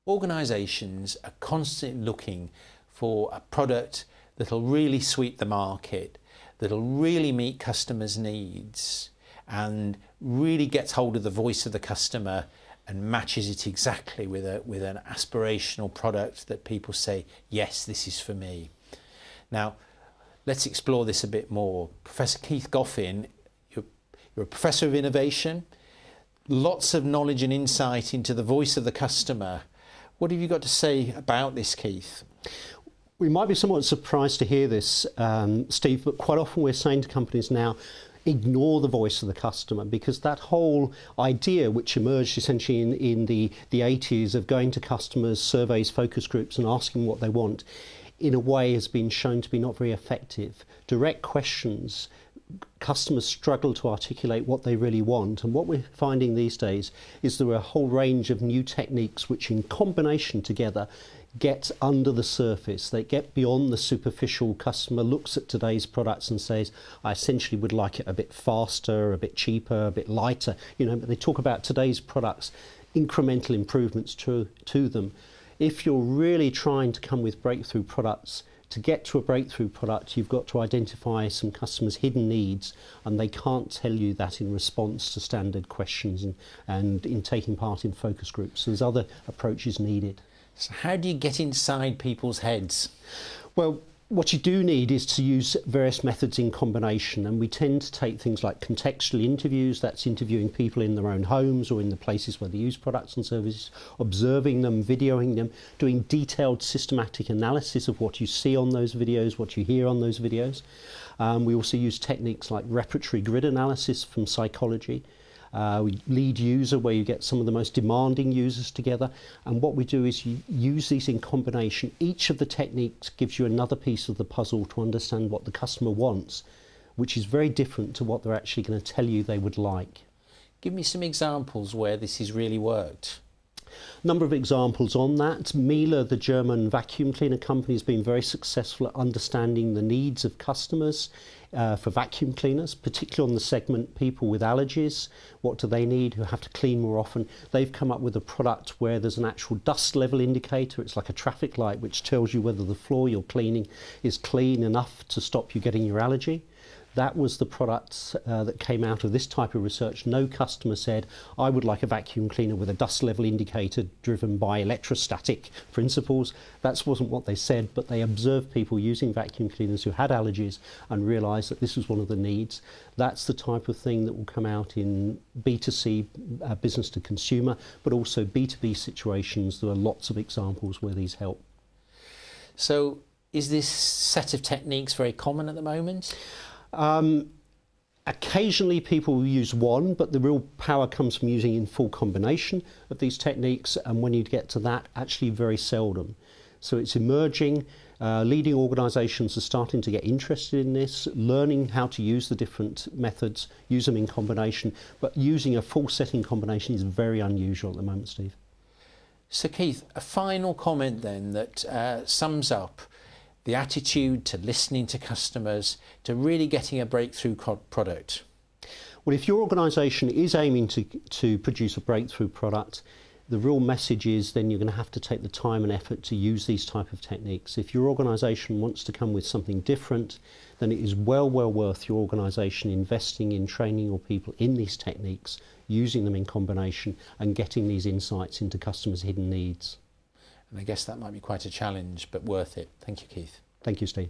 Organisations are constantly looking for a product that'll really sweep the market, that'll really meet customers' needs and really gets hold of the voice of the customer and matches it exactly with an aspirational product that people say, yes, this is for me. Now, let's explore this a bit more. Professor Keith Goffin, you're a professor of innovation, lots of knowledge and insight into the voice of the customer. What have you got to say about this, Keith? We might be somewhat surprised to hear this, Steve, but quite often we're saying to companies now, ignore the voice of the customer, because that whole idea which emerged essentially in the 80s of going to customers, surveys, focus groups and asking what they want, in a way has been shown to be not very effective. Direct questions, customers struggle to articulate what they really want, and what we're finding these days is there are a whole range of new techniques which in combination together get under the surface. They get beyond the superficial. Customer looks at today's products and says, I essentially would like it a bit faster, a bit cheaper, a bit lighter, but they talk about today's products, incremental improvements to them. If you're really trying to come with breakthrough products, to get to a breakthrough product, you've got to identify some customers' hidden needs, and they can't tell you that in response to standard questions and in taking part in focus groups. So there's other approaches needed. So how do you get inside people's heads? Well, what you do need is to use various methods in combination, and we tend to take things like contextual interviews, that's interviewing people in their own homes or in the places where they use products and services, observing them, videoing them, doing detailed systematic analysis of what you see on those videos, what you hear on those videos. We also use techniques like repertory grid analysis from psychology. We lead user, where you get some of the most demanding users together, and what we do is you use these in combination. Each of the techniques gives you another piece of the puzzle to understand what the customer wants, which is very different to what they're actually going to tell you they would like. Give me some examples where this has really worked. Number of examples on that. Miele, the German vacuum cleaner company, has been very successful at understanding the needs of customers for vacuum cleaners, particularly on the segment people with allergies. What do they need, who have to clean more often? They've come up with a product where there's an actual dust level indicator. It's like a traffic light which tells you whether the floor you're cleaning is clean enough to stop you getting your allergy. That was the product that came out of this type of research. No customer said, I would like a vacuum cleaner with a dust level indicator driven by electrostatic principles. That wasn't what they said, but they observed people using vacuum cleaners who had allergies and realised that this was one of the needs. That's the type of thing that will come out in B2C, business to consumer, but also B2B situations. There are lots of examples where these help. So is this set of techniques very common at the moment? Occasionally people use one, but the real power comes from using in full combination of these techniques, and when you get to that, actually very seldom. So it's emerging. Leading organisations are starting to get interested in this, learning how to use the different methods, use them in combination, but using a full set in combination is very unusual at the moment, Steve. So Keith, a final comment then that sums up the attitude to listening to customers, to really getting a breakthrough product. Well, if your organisation is aiming to produce a breakthrough product, the real message is then you're going to have to take the time and effort to use these type of techniques. If your organisation wants to come with something different, then it is well worth your organisation investing in training your people in these techniques, using them in combination and getting these insights into customers' hidden needs. And I guess that might be quite a challenge, but worth it. Thank you, Keith. Thank you, Steve.